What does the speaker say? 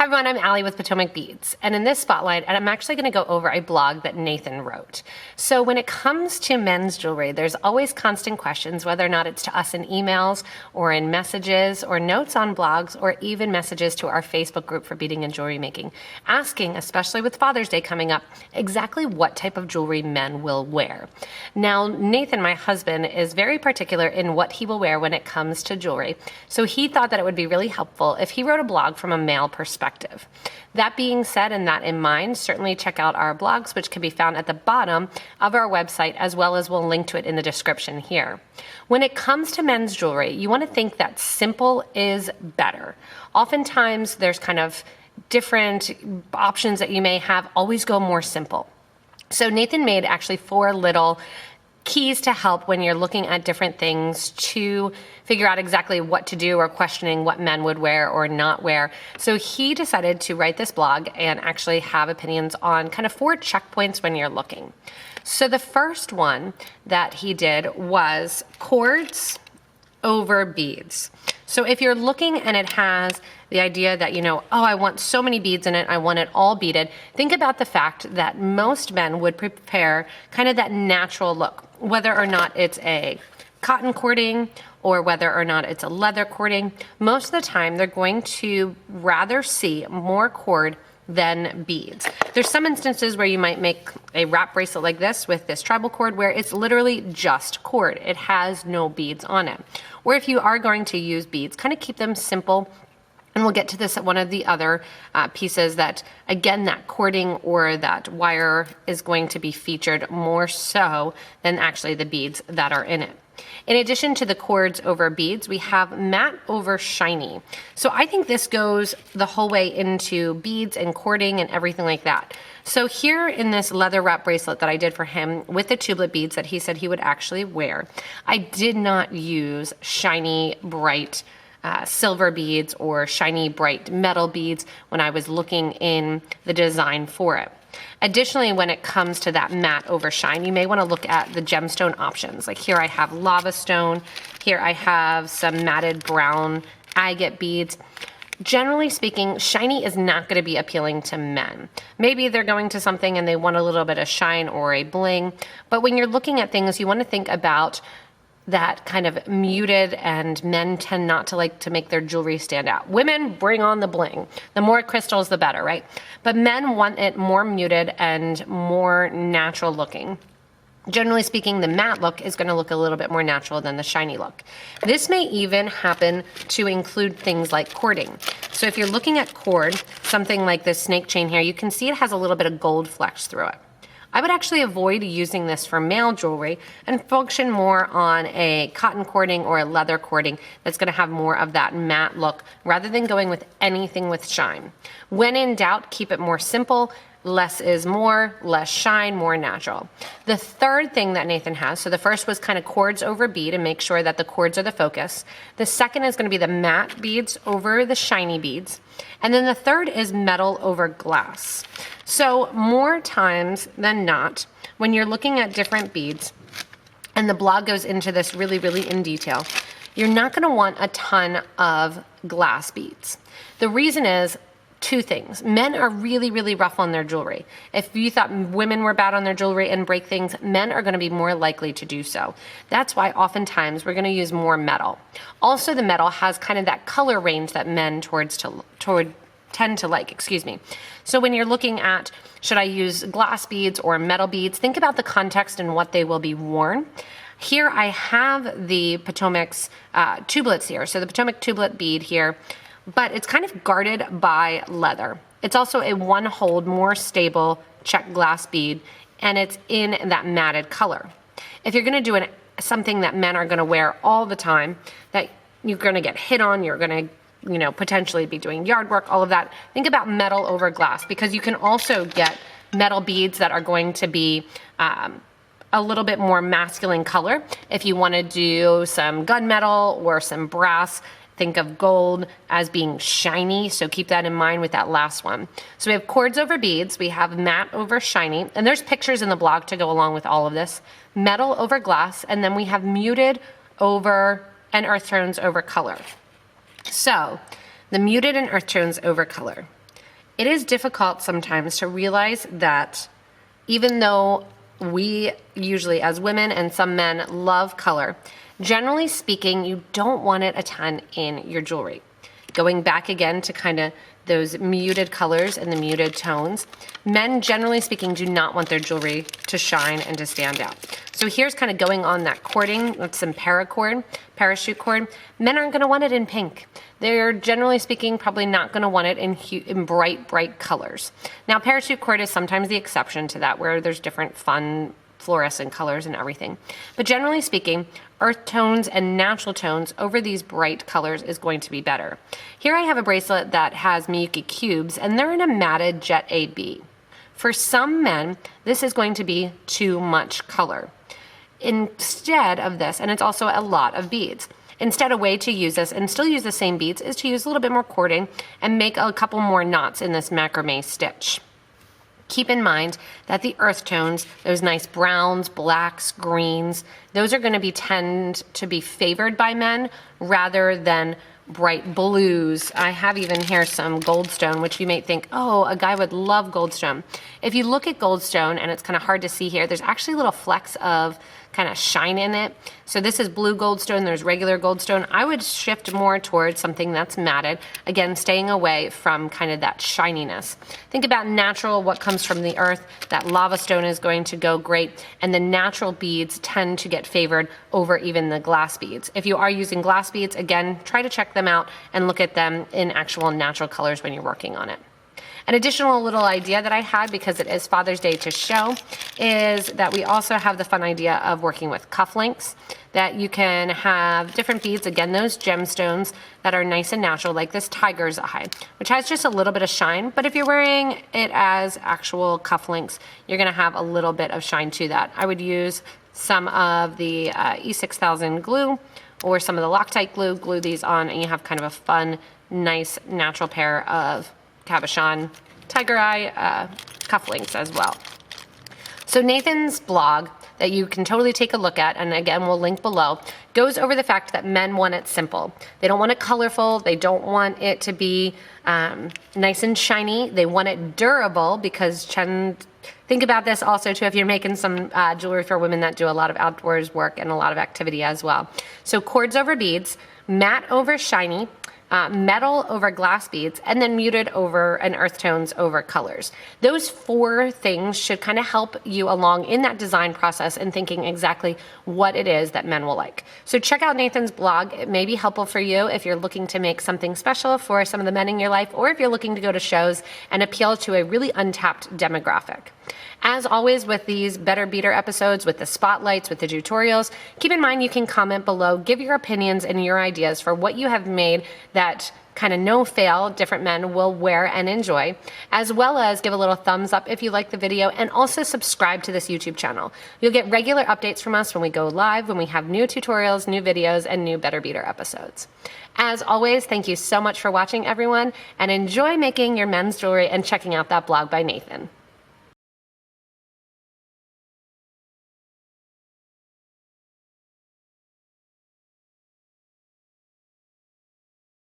Hi everyone, I'm Allie with PotomacBeads, and in this spotlight, I'm actually going to go over a blog that Nathan wrote. So when it comes to men's jewelry, there's always constant questions, whether or not it's to us in emails or in messages or notes on blogs or even messages to our Facebook group for beading and jewelry making, asking, especially with Father's Day coming up, exactly what type of jewelry men will wear. Now, Nathan, my husband, is very particular in what he will wear when it comes to jewelry, so he thought that it would be really helpful if he wrote a blog from a male perspective. That being said, and that in mind, certainly check out our blogs, which can be found at the bottom of our website, as well as we'll link to it in the description here. When it comes to men's jewelry, you want to think that simple is better. Oftentimes, there's kind of different options that you may have. Always go more simple. So Nathan made actually 4 little keys to help when you're looking at different things to figure out exactly what to do or questioning what men would wear or not wear. So he decided to write this blog and actually have opinions on kind of 4 checkpoints when you're looking. So the first one that he did was cords over beads. So if you're looking and it has the idea that, oh, I want so many beads in it, I want it all beaded, think about the fact that most men would prepare kind of that natural look, whether or not it's a cotton cording or whether or not it's a leather cording. Most of the time, they're going to rather see more cord than beads. There's some instances where you might make a wrap bracelet like this with this tribal cord where it's literally just cord. It has no beads on it. Or if you are going to use beads, kind of keep them simple. And we'll get to this at one of the other pieces that, again, that cording or that wire is going to be featured more so than actually the beads that are in it. In addition to the cords over beads, we have matte over shiny. So I think this goes the whole way into beads and cording and everything like that. So here in this leather wrap bracelet that I did for him with the Tubelet beads that he said he would actually wear, I did not use shiny, bright silver beads or shiny, bright metal beads when I was looking in the design for it. Additionally, when it comes to that matte over shine, you may want to look at the gemstone options. Like here I have lava stone, here I have some matted brown agate beads. Generally speaking, shiny is not going to be appealing to men. Maybe they're going to something and they want a little bit of shine or a bling, but when you're looking at things, you want to think about that kind of muted, and men tend not to like to make their jewelry stand out. Women bring on the bling. The more crystals, the better, right? But men want it more muted and more natural looking. Generally speaking, the matte look is going to look a little bit more natural than the shiny look. This may even happen to include things like cording. So if you're looking at cord, something like this snake chain here, you can see it has a little bit of gold flecks through it. I would actually avoid using this for male jewelry and function more on a cotton cording or a leather cording that's going to have more of that matte look rather than going with anything with shine. When in doubt, keep it more simple. Less is more, less shine, more natural. The third thing that Nathan has, so the first was kind of cords over bead and make sure that the cords are the focus. The second is going to be the matte beads over the shiny beads. And then the third is metal over glass. So more times than not, when you're looking at different beads, and the blog goes into this really, really in detail, you're not going to want a ton of glass beads. The reason is 2 things. Men are really, really rough on their jewelry. If you thought women were bad on their jewelry and break things, men are going to be more likely to do so. That's why oftentimes we're going to use more metal. Also, the metal has kind of that color range that men tend to like, So when you're looking at, should I use glass beads or metal beads, think about the context and what they will be worn. Here I have the Potomac's tubelets here. So the Potomac tubelet bead here, but it's kind of guarded by leather. It's also a 1-hold, more stable check glass bead, and it's in that matted color. If you're going to do something that men are going to wear all the time, that you're going to get hit on, you're going to potentially be doing yard work, all of that, think about metal over glass, because you can also get metal beads that are going to be a little bit more masculine color. If you want to do some gunmetal or some brass, think of gold as being shiny, so keep that in mind with that last one. So we have cords over beads, we have matte over shiny, and there's pictures in the blog to go along with all of this, metal over glass, and then we have muted over and earth tones over color. So the muted and earth tones over color. it is difficult sometimes to realize that even though we usually as women and some men love color, generally speaking, you don't want it a ton in your jewelry. Going back again to kind of those muted colors and the muted tones, men generally speaking do not want their jewelry to shine and to stand out. So here's kind of going on that cording with some parachute cord. Men aren't going to want it in pink. They're generally speaking probably not going to want it in bright colors. Now parachute cord is sometimes the exception to that, where there's different fun fluorescent colors and everything. But generally speaking, earth tones and natural tones over these bright colors is going to be better. Here I have a bracelet that has Miyuki cubes, and they're in a matted Jet AB. For some men, this is going to be too much color. Instead of this, and it's also a lot of beads, instead a way to use this and still use the same beads is to use a little bit more cording and make a couple more knots in this macrame stitch. Keep in mind that the earth tones, those nice browns, blacks, greens, those are going to tend to be favored by men rather than bright blues. I have even here some goldstone, which you may think, oh, a guy would love goldstone. If you look at goldstone, and it's kind of hard to see here, there's actually little flecks of kind of shine in it. So this is blue goldstone, there's regular goldstone. I would shift more towards something that's matted, again, staying away from kind of that shininess. Think about natural, what comes from the earth. That lava stone is going to go great, and the natural beads tend to get favored over even the glass beads. If you are using glass beads, again, try to check them out and look at them in actual natural colors when you're working on it. An additional little idea that I had, because it is Father's Day to show, is that we also have the fun idea of working with cufflinks, that you can have different beads, again, those gemstones that are nice and natural, like this tiger's eye, which has just a little bit of shine, but if you're wearing it as actual cufflinks, you're gonna have a little bit of shine to that. I would use some of the E6000 glue or some of the Loctite glue these on, and you have kind of a fun, nice, natural pair of cabochon tiger eye cufflinks as well. So Nathan's blog that you can totally take a look at, and again we'll link below, goes over the fact that men want it simple. They don't want it colorful, they don't want it to be nice and shiny, they want it durable, because think about this also too if you're making some jewelry for women that do a lot of outdoors work and a lot of activity as well. So cords over beads, matte over shiny, metal over glass beads, and then muted over and earth tones over colors. Those 4 things should kind of help you along in that design process and thinking exactly what it is that men will like. So check out Nathan's blog. It may be helpful for you if you're looking to make something special for some of the men in your life, or if you're looking to go to shows and appeal to a really untapped demographic. As always with these Better Beater episodes, with the spotlights, with the tutorials, keep in mind you can comment below, give your opinions and your ideas for what you have made that kind of no fail different men will wear and enjoy, as well as give a little thumbs up if you like the video, and also subscribe to this YouTube channel. You'll get regular updates from us when we go live, when we have new tutorials, new videos, and new Better Beater episodes. As always, thank you so much for watching, everyone, and enjoy making your men's jewelry and checking out that blog by Nathan.